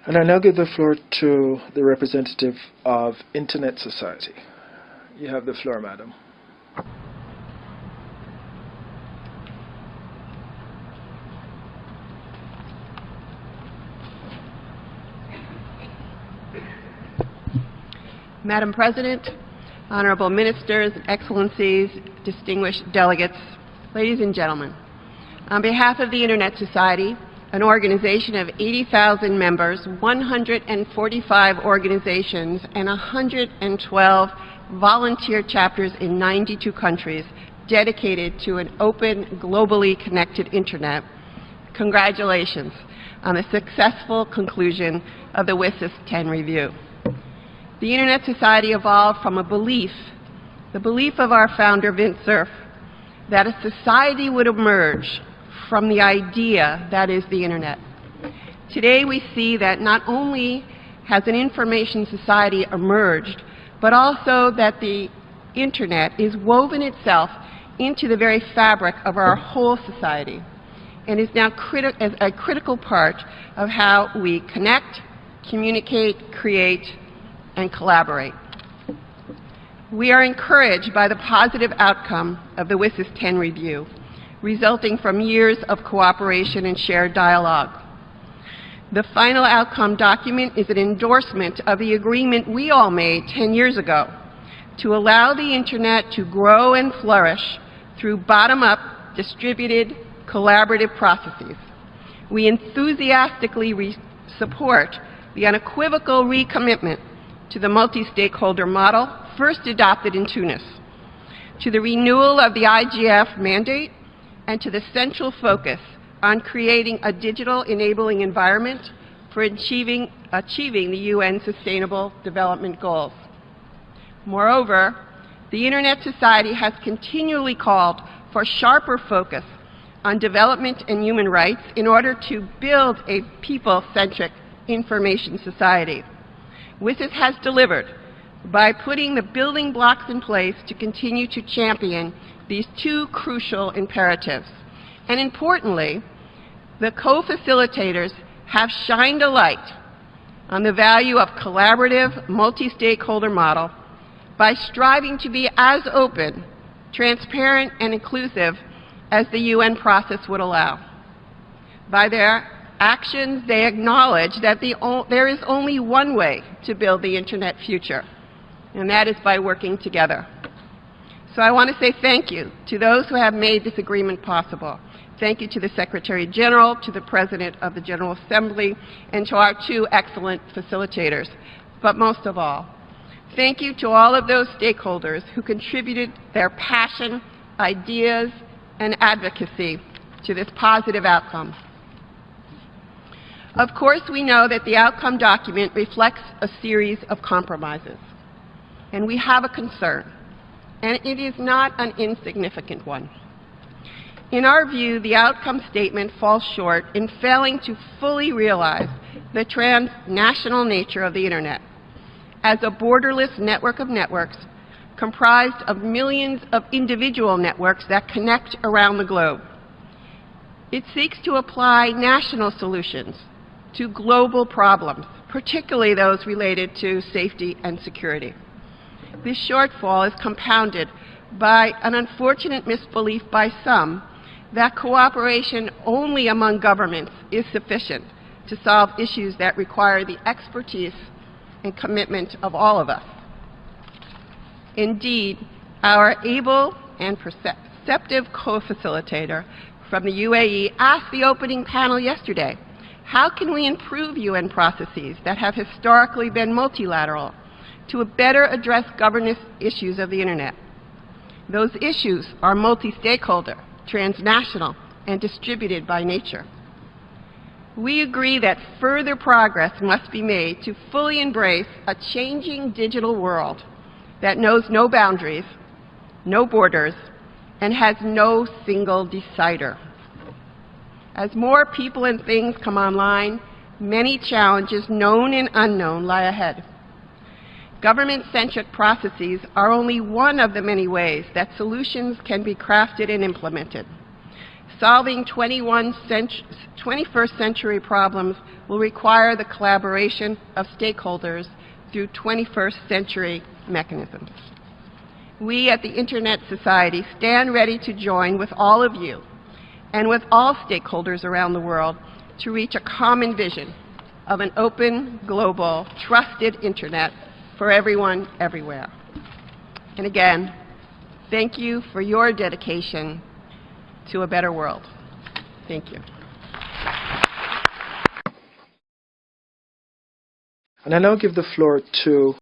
And I now give the floor to the representative of Internet Society. You have the floor, madam. Madam President, honorable ministers, excellencies, distinguished delegates, ladies and gentlemen, on behalf of the Internet Society, an organization of 80,000 members, 145 organizations, and 112 volunteer chapters in 92 countries dedicated to an open, globally connected Internet, congratulations on the successful conclusion of the WSIS+10 review. The Internet Society evolved from a belief, the belief of our founder, Vint Cerf, that a society would emerge from the idea that is the Internet. Today we see that not only has an information society emerged, but also that the Internet is woven itself into the very fabric of our whole society and is now a critical part of how we connect, communicate, create, and collaborate. We are encouraged by the positive outcome of the WSIS+10 review, resulting from years of cooperation and shared dialogue. The final outcome document is an endorsement of the agreement we all made 10 years ago to allow the Internet to grow and flourish through bottom-up, distributed, collaborative processes. We enthusiastically support the unequivocal recommitment to the multi-stakeholder model first adopted in Tunis, to the renewal of the IGF mandate, and to the central focus on creating a digital enabling environment for achieving the UN Sustainable Development Goals. Moreover, the Internet Society has continually called for sharper focus on development and human rights in order to build a people-centric information society. WSIS has delivered by putting the building blocks in place to continue to champion these two crucial imperatives. And importantly, the co-facilitators have shined a light on the value of collaborative, multi-stakeholder model by striving to be as open, transparent, and inclusive as the UN process would allow. By their actions, they acknowledge that there is only one way to build the Internet future, and that is by working together. So I want to say thank you to those who have made this agreement possible. Thank you to the Secretary General, to the President of the General Assembly, and to our two excellent facilitators. But most of all, thank you to all of those stakeholders who contributed their passion, ideas, and advocacy to this positive outcome. Of course, we know that the outcome document reflects a series of compromises, and we have a concern, and it is not an insignificant one. In our view, the outcome statement falls short in failing to fully realize the transnational nature of the Internet as a borderless network of networks comprised of millions of individual networks that connect around the globe. It seeks to apply national solutions to global problems, particularly those related to safety and security. This shortfall is compounded by an unfortunate misbelief by some that cooperation only among governments is sufficient to solve issues that require the expertise and commitment of all of us. Indeed, our able and perceptive co-facilitator from the UAE asked the opening panel yesterday, how can we improve UN processes that have historically been multilateral to better address governance issues of the Internet? Those issues are multi-stakeholder, transnational, and distributed by nature. We agree that further progress must be made to fully embrace a changing digital world that knows no boundaries, no borders, and has no single decider. As more people and things come online, many challenges, known and unknown, lie ahead. Government-centric processes are only one of the many ways that solutions can be crafted and implemented. Solving 21st century problems will require the collaboration of stakeholders through 21st century mechanisms. We at the Internet Society stand ready to join with all of you and with all stakeholders around the world to reach a common vision of an open, global, trusted Internet for everyone, everywhere. And again, thank you for your dedication to a better world. Thank you. And I now give the floor to